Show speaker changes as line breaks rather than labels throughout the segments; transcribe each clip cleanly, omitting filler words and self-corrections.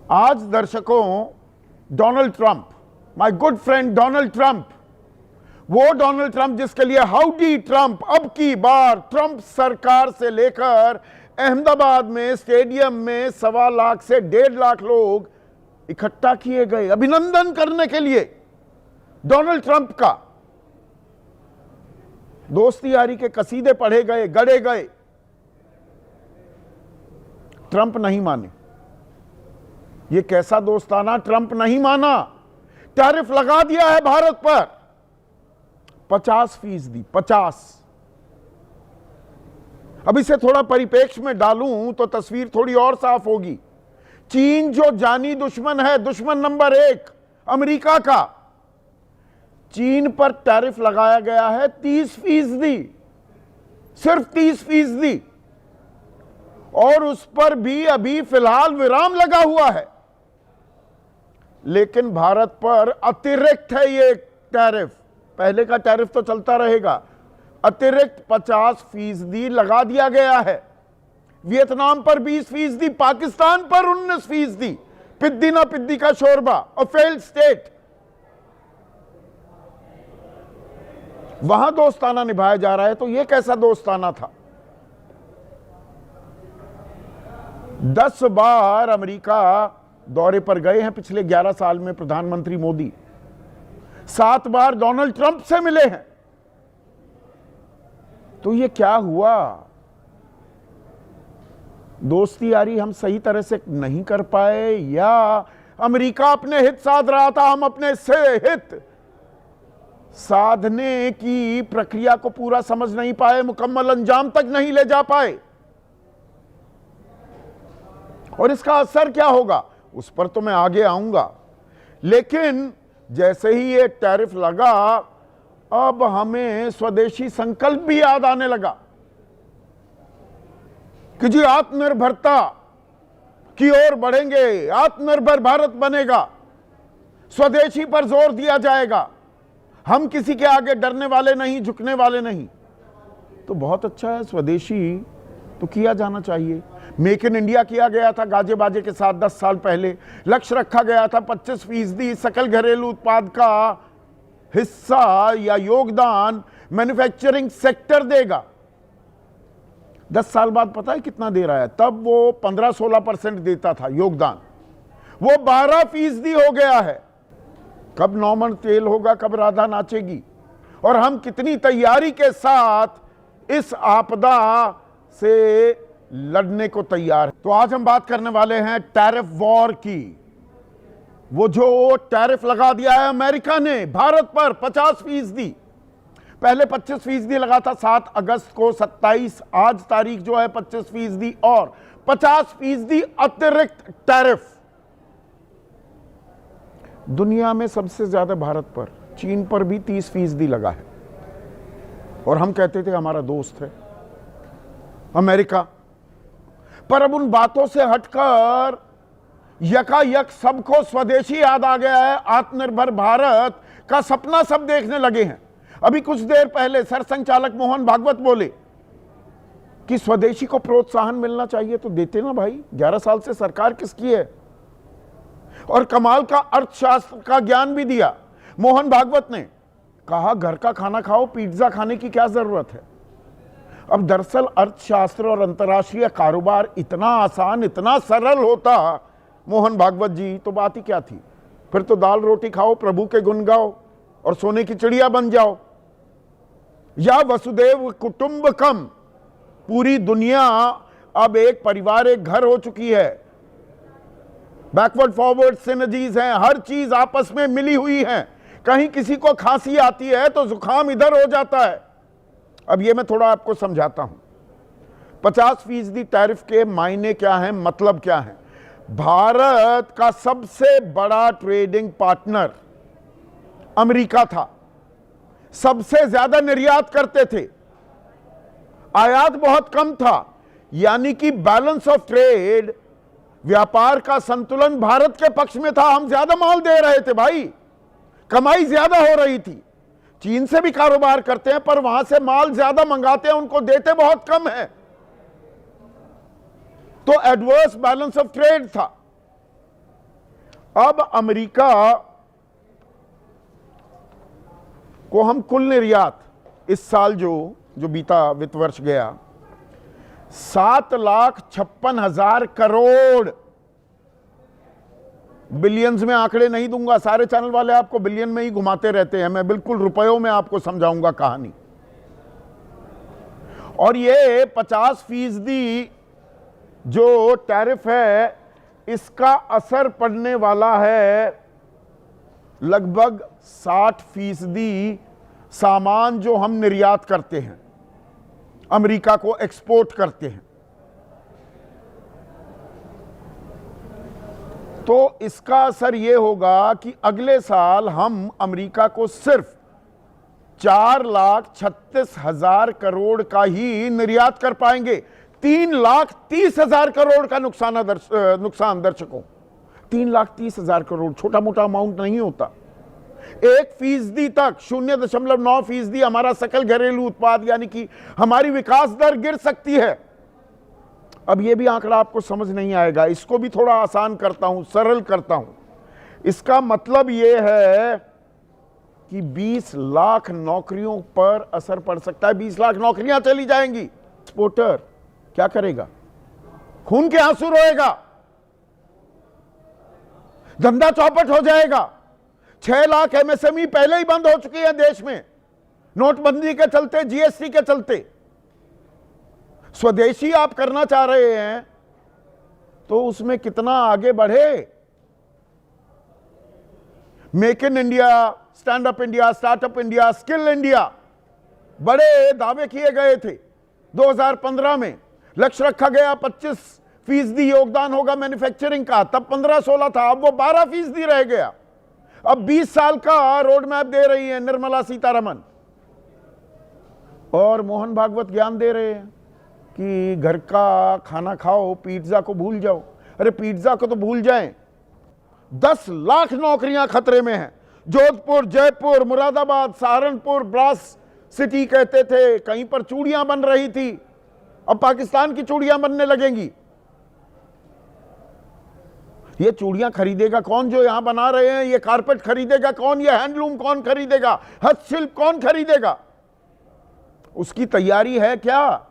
आज दर्शकों, Donald Trump, my good friend Donald Trump, वो डोनाल्ड ट्रंप जिसके लिए हाउडी ट्रंप अब की बार ट्रंप सरकार से लेकर अहमदाबाद में स्टेडियम में 1.25 लाख से 1.5 लाख लोग इकट्ठा किए गए अभिनंदन करने के लिए डोनाल्ड ट्रंप का। दोस्ती यारी के कसीदे पढ़े गए, गढ़े गए। ट्रंप नहीं माने। ये कैसा दोस्ताना? ट्रंप नहीं माना। टैरिफ लगा दिया है भारत पर 50%। 50। अब इसे थोड़ा परिप्रेक्ष्य में डालूं तो तस्वीर थोड़ी और साफ होगी। चीन जो जानी दुश्मन है, दुश्मन नंबर 1 अमेरिका का, चीन पर टैरिफ लगाया गया है 30%, सिर्फ 30%, और उस पर भी अभी फिलहाल विराम लगा हुआ है। लेकिन भारत पर अतिरिक्त है ये टैरिफ। पहले का टैरिफ तो चलता रहेगा, अतिरिक्त 50% लगा दिया गया है। वियतनाम पर 20%, पाकिस्तान पर 19%। पिद्दी ना पिद्दी का शोरबा और फेल्ड स्टेट। वहां दोस्ताना निभाया जा रहा है, तो यह कैसा दोस्ताना था? 10 बार अमेरिका दौरे पर गए हैं पिछले 11 साल में प्रधानमंत्री मोदी। 7 बार डोनाल्ड ट्रंप से मिले हैं। तो ये क्या हुआ? दोस्ती यारी हम सही तरह से नहीं कर पाए, या अमेरिका अपने हित साध रहा था, हम अपने से हित साधने की प्रक्रिया को पूरा समझ नहीं पाए, मुकम्मल अंजाम तक नहीं ले जा पाए। और इसका असर क्या होगा उस पर तो मैं आगे आऊंगा। लेकिन जैसे ही ये टैरिफ लगा, अब हमें स्वदेशी संकल्प भी याद आने लगा कि जी आत्मनिर्भरता की ओर बढ़ेंगे, आत्मनिर्भर भारत बनेगा, स्वदेशी पर जोर दिया जाएगा, हम किसी के आगे डरने वाले नहीं, झुकने वाले नहीं। तो बहुत अच्छा है, स्वदेशी तो किया जाना चाहिए। मेक इन इंडिया किया गया था गाजे बाजे के साथ 10 साल पहले। लक्ष्य रखा गया था 25% सकल घरेलू उत्पाद का हिस्सा या योगदान मैन्युफैक्चरिंग सेक्टर देगा। 10 साल बाद पता है कितना दे रहा है? तब वो 15-16% देता था योगदान, वो 12% हो गया है। कब नॉर्मल तेल होगा, कब राधा नाचेगी, और हम कितनी तैयारी के साथ इस आपदा से लड़ने को तैयार है। तो आज हम बात करने वाले हैं टैरिफ वॉर की। वो जो टैरिफ लगा दिया है अमेरिका ने भारत पर 50%, पहले 25% लगा था 7 अगस्त को, 27 आज तारीख जो है 25% और 50% अतिरिक्त टैरिफ। दुनिया में सबसे ज्यादा भारत पर, चीन पर भी 30% लगा है। और हम कहते थे हमारा दोस्त है अमेरिका। पर अब उन बातों से हटकर यकायक सबको स्वदेशी याद आ गया है, आत्मनिर्भर भारत का सपना सब देखने लगे हैं। अभी कुछ देर पहले सरसंघचालक मोहन भागवत बोले कि स्वदेशी को प्रोत्साहन मिलना चाहिए, तो देते ना भाई। 11 साल से सरकार किसकी है? और कमाल का अर्थशास्त्र का ज्ञान भी दिया मोहन भागवत ने। कहा घर का खाना खाओ, पिज्जा खाने की क्या जरूरत है। अब दरअसल अर्थशास्त्र और अंतर्राष्ट्रीय कारोबार इतना आसान, इतना सरल होता मोहन भागवत जी, तो बात ही क्या थी। फिर तो दाल रोटी खाओ, प्रभु के गुण गाओ और सोने की चिड़िया बन जाओ। या वसुदेव कुटुंबकम, पूरी दुनिया अब एक परिवार, एक घर हो चुकी है। बैकवर्ड फॉरवर्ड सिनर्जीज हैं, हर चीज आपस में मिली हुई है। कहीं किसी को खांसी आती है तो जुकाम इधर हो जाता है। अब ये मैं थोड़ा आपको समझाता हूं। 50% टैरिफ के मायने क्या है, मतलब क्या है। भारत का सबसे बड़ा ट्रेडिंग पार्टनर अमेरिका था, सबसे ज्यादा निर्यात करते थे, आयात बहुत कम था। यानी कि बैलेंस ऑफ ट्रेड, व्यापार का संतुलन भारत के पक्ष में था। हम ज्यादा माल दे रहे थे भाई, कमाई ज्यादा हो रही थी। चीन से भी कारोबार करते हैं, पर वहां से माल ज्यादा मंगाते हैं, उनको देते बहुत कम है। तो एडवर्स बैलेंस ऑफ ट्रेड था। अब अमेरिका को हम कुल निर्यात इस साल जो बीता वित्त वर्ष गया 7,56,000 करोड़, बिलियंस में आंकड़े नहीं दूंगा, सारे चैनल वाले आपको बिलियन में ही घुमाते रहते हैं, मैं बिल्कुल रुपयों में आपको समझाऊंगा कहानी। और ये 50% जो टैरिफ है इसका असर पड़ने वाला है लगभग 60% सामान जो हम निर्यात करते हैं, अमेरिका को एक्सपोर्ट करते हैं। तो इसका असर यह होगा कि अगले साल हम अमेरिका को सिर्फ 4,36,000 करोड़ का ही निर्यात कर पाएंगे। 3,30,000 करोड़ का नुकसान दर्शकों, 3,30,000 करोड़ छोटा मोटा अमाउंट नहीं होता। 1% तक 0.9% हमारा सकल घरेलू उत्पाद यानी कि हमारी विकास दर गिर सकती है। अब यह भी आंकड़ा आपको समझ नहीं आएगा, इसको भी थोड़ा आसान करता हूं, सरल करता हूं। इसका मतलब यह है कि 20 लाख नौकरियों पर असर पड़ सकता है। 20 लाख नौकरियां चली जाएंगी। एक्सपोर्टर क्या करेगा? खून के आंसू रोएगा, धंधा चौपट हो जाएगा। 6 लाख एमएसएमई पहले ही बंद हो चुकी है देश में, नोटबंदी के चलते, जीएसटी के चलते। स्वदेशी आप करना चाह रहे हैं तो उसमें कितना आगे बढ़े। Make in India, stand up India, startup India, skill India, बड़े दावे किए गए थे। 2015 में लक्ष्य रखा गया 25% योगदान होगा मैन्युफैक्चरिंग का, तब 15-16 था, अब वो 12% रह गया। अब 20 साल का रोड मैप दे रही है निर्मला सीतारमन, और मोहन भागवत ज्ञान दे रहे हैं कि घर का खाना खाओ, पिज्जा को भूल जाओ। अरे पिज्जा को तो भूल जाएं, 10 लाख नौकरियां खतरे में हैं। जोधपुर, जयपुर, मुरादाबाद, सहारनपुर ब्रास सिटी कहते थे, कहीं पर चूड़ियां बन रही थी, अब पाकिस्तान की चूड़ियां बनने लगेंगी। ये चूड़ियां खरीदेगा कौन जो यहां बना रहे हैं? ये कारपेट खरीदेगा कौन? ये हैंडलूम कौन खरीदेगा? हस्तशिल्प कौन खरीदेगा? उसकी तैयारी है क्या?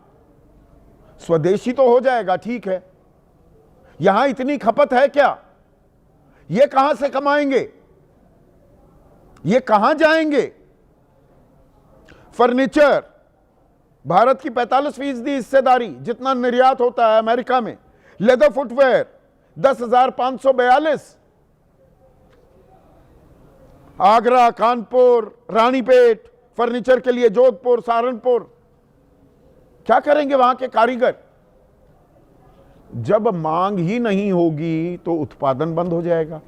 स्वदेशी तो हो जाएगा, ठीक है, यहां इतनी खपत है क्या? ये कहां से कमाएंगे? ये कहां जाएंगे? फर्नीचर, भारत की 45% हिस्सेदारी जितना निर्यात होता है अमेरिका में। Leather footwear 10,542, Agra, Kanpur, Ranipet furniture के लिए, जोधपुर, सहारनपुर। क्या करेंगे वहां के कारीगर? जब मांग ही नहीं होगी तो उत्पादन बंद हो जाएगा।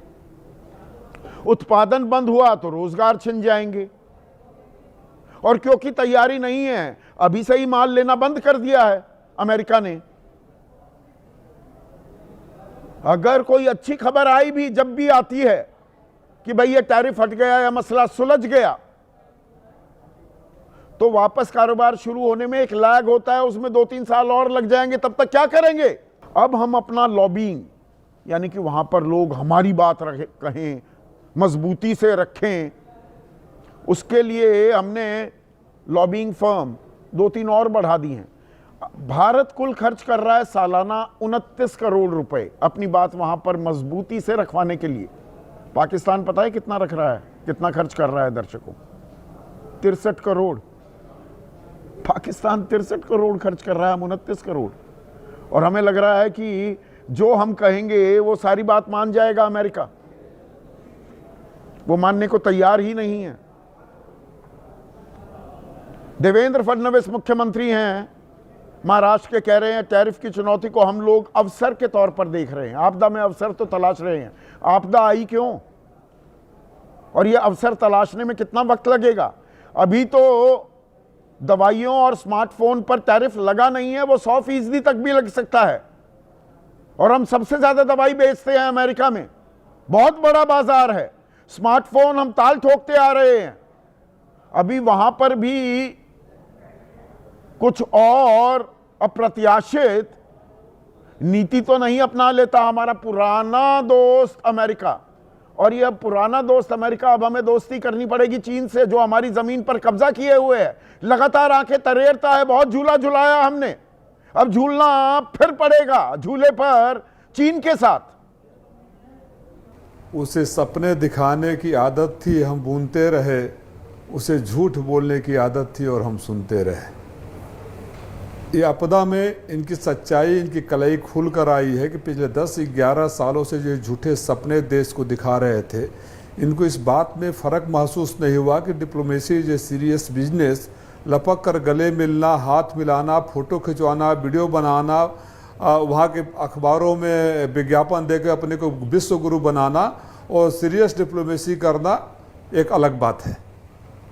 उत्पादन बंद हुआ तो रोजगार छिन जाएंगे। और क्योंकि तैयारी नहीं है, अभी से ही माल लेना बंद कर दिया है अमेरिका ने। अगर कोई अच्छी खबर आई भी, जब भी आती है कि भाई ये टैरिफ हट गया या मसला सुलझ गया, तो वापस कारोबार शुरू होने में एक लैग होता है, उसमें 2-3 साल और लग जाएंगे। तब तक क्या करेंगे? अब हम अपना लॉबिंग यानी कि वहां पर लोग हमारी बात कहें, मजबूती से रखें, उसके लिए हमने लॉबिंग फर्म 2-3 और बढ़ा दी हैं। भारत कुल खर्च कर रहा है सालाना 29 करोड़ रुपए अपनी बात वहां पर मजबूती से रखवाने के लिए। पाकिस्तान पता है कितना रख रहा है, कितना खर्च कर रहा है दर्शकों? 63 करोड़। पाकिस्तान 63 करोड़ खर्च कर रहा है, हम 29 करोड़। और हमें लग रहा है कि जो हम कहेंगे वो सारी बात मान जाएगा अमेरिका। वो मानने को तैयार ही नहीं है। देवेंद्र फडणवीस मुख्यमंत्री हैं महाराष्ट्र के, कह रहे हैं टैरिफ की चुनौती को हम लोग अवसर के तौर पर देख रहे हैं। आपदा में अवसर तो तलाश रहे हैं। आपदा आई क्यों? और ये अवसर तलाशने में कितना वक्त लगेगा? अभी तो दवाइयों और स्मार्टफोन पर टैरिफ लगा नहीं है, वो 100% तक भी लग सकता है। और हम सबसे ज्यादा दवाई बेचते हैं अमेरिका में, बहुत बड़ा बाजार है। स्मार्टफोन हम ताल ठोकते आ रहे हैं। अभी वहां पर भी कुछ और अप्रत्याशित नीति तो नहीं अपना लेता हमारा पुराना दोस्त अमेरिका। और ये अब पुराना दोस्त अमेरिका, अब हमें दोस्ती करनी पड़ेगी चीन से जो हमारी जमीन पर कब्जा किए हुए है, लगातार आंखें तरेरता है। बहुत झूला झुलाया हमने, अब झूलना फिर पड़ेगा झूले पर चीन के साथ।
उसे सपने दिखाने की आदत थी, हम बुनते रहे, उसे झूठ बोलने की आदत थी और हम सुनते रहे। ये आपदा में इनकी सच्चाई, इनकी कलई खुल कर आई है कि पिछले 10-11 सालों से जो झूठे सपने देश को दिखा रहे थे, इनको इस बात में फ़र्क महसूस नहीं हुआ कि diplomacy is a serious business. लपक कर गले मिलना, हाथ मिलाना, फ़ोटो खिंचवाना, वीडियो बनाना, वहाँ के अखबारों में विज्ञापन देकर अपने को विश्व गुरु बनाना और सीरियस डिप्लोमेसी करना एक अलग बात है।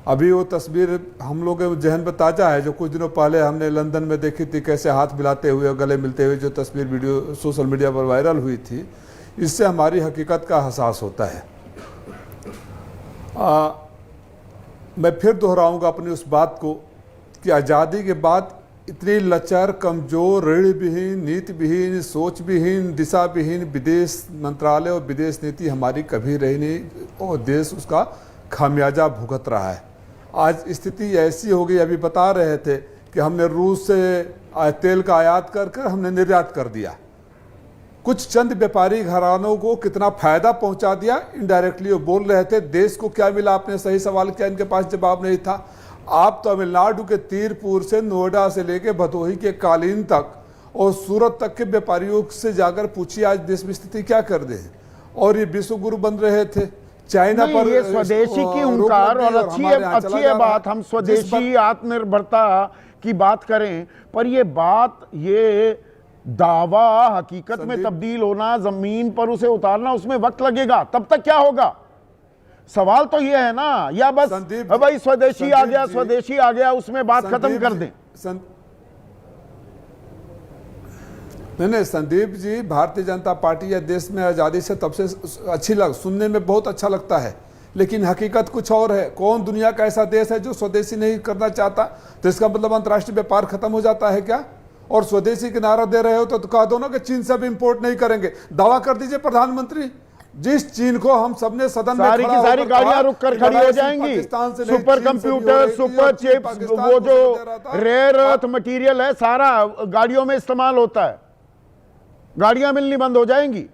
अभी वो तस्वीर हम लोग के जहन में ताज़ा है जो कुछ दिनों पहले हमने लंदन में देखी थी, कैसे हाथ मिलाते हुए, गले मिलते हुए जो तस्वीर वीडियो सोशल मीडिया पर वायरल हुई थी। इससे हमारी हकीकत का एहसास होता है। मैं फिर दोहराऊंगा अपनी उस बात को कि आज़ादी के बाद इतनी लचर, कमज़ोर, ऋण विहीन, नीति विहीन, सोच विहीन, दिशा विहीन विदेश मंत्रालय और विदेश नीति हमारी कभी रही नहीं और देश उसका खामियाजा भुगत रहा है। आज स्थिति ऐसी हो गई, अभी बता रहे थे कि हमने रूस से तेल का आयात कर हमने निर्यात कर दिया। कुछ चंद व्यापारी घरानों को कितना फायदा पहुंचा दिया, इनडायरेक्टली वो बोल रहे थे। देश को क्या मिला, आपने सही सवाल किया, इनके पास जवाब नहीं था। आप तमिलनाडु के तीरपुर से नोएडा से लेके भदोही के कालीन तक और सूरत तक के व्यापारियों से जाकर पूछिए आज देश में स्थिति क्या कर दे। और ये विश्व गुरु बन रहे थे चाइना पर।
ये स्वदेशी की हुंकार और अच्छी है बात, हम स्वदेशी आत्मनिर्भरता की बात करें, पर ये बात, ये दावा हकीकत में तब्दील होना, जमीन पर उसे उतारना, उसमें वक्त लगेगा। तब तक क्या होगा? सवाल तो ये है ना, या बस भाई स्वदेशी आ गया, स्वदेशी आ गया, उसमें बात खत्म कर दें।
नहीं, संदीप जी, भारतीय जनता पार्टी या देश में आज़ादी से तब से अच्छी सुनने में बहुत अच्छा लगता है, लेकिन हकीकत कुछ और है। कौन दुनिया का ऐसा देश है जो स्वदेशी नहीं करना चाहता? तो इसका मतलब अंतर्राष्ट्रीय व्यापार खत्म हो जाता है क्या? और स्वदेशी के नारा दे रहे हो तो कह दो ना कि चीन से अब इंपोर्ट नहीं करेंगे। दावा कर दीजिए प्रधानमंत्री, जिस चीन को हम सबने सदन में
सारी की सारी गाड़ियां रुक कर खड़ी हो जाएंगी। सुपर कंप्यूटर, सुपर चिप्स, वो जो रेयर अर्थ मटेरियल है सारा गाड़ियों में इस्तेमाल होता है, गाड़ियां मिलनी बंद हो जाएंगी।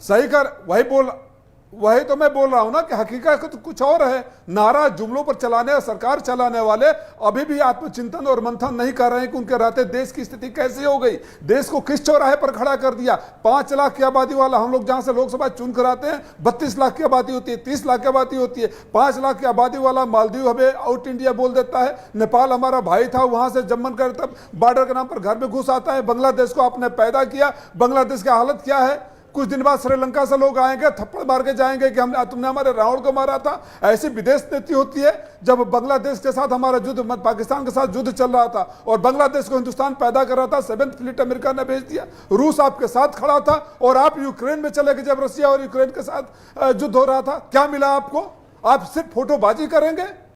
सही कर, वही तो मैं बोल रहा हूं ना कि हकीकत तो कुछ और है। नारा जुमलों पर चलाने और सरकार चलाने वाले अभी भी आत्मचिंतन और मंथन नहीं कर रहे हैं कि उनके रहते देश की स्थिति कैसी हो गई, देश को किस चौराहे पर खड़ा कर दिया। 5 लाख की आबादी वाला हम लोग जहां से लोकसभा चुन कर आते हैं, 32 लाख की आबादी होती है, 30 लाख की आबादी होती है। 5 लाख की आबादी वाला मालदीव हमें आउट इंडिया बोल देता है। नेपाल हमारा भाई था, वहां से जब मन करे तब बॉर्डर के नाम पर घर में घुस आता है। बांग्लादेश को आपने पैदा किया, बांग्लादेश की हालत क्या है? कुछ दिन बाद श्रीलंका से लोग आएंगे, थप्पड़ मार के जाएंगे कि तुमने हमारे रावण को मारा था। ऐसी विदेश नीति होती है। जब बांग्लादेश के साथ हमारा युद्ध, पाकिस्तान के साथ युद्ध चल रहा था और बांग्लादेश को हिंदुस्तान पैदा कर रहा था, 7th फ्लीट अमेरिका ने भेज दिया। रूस आपके साथ खड़ा था और आप यूक्रेन में चले गए जब रशिया और यूक्रेन के साथ युद्ध हो रहा था। क्या मिला आपको? आप सिर्फ फोटोबाजी करेंगे।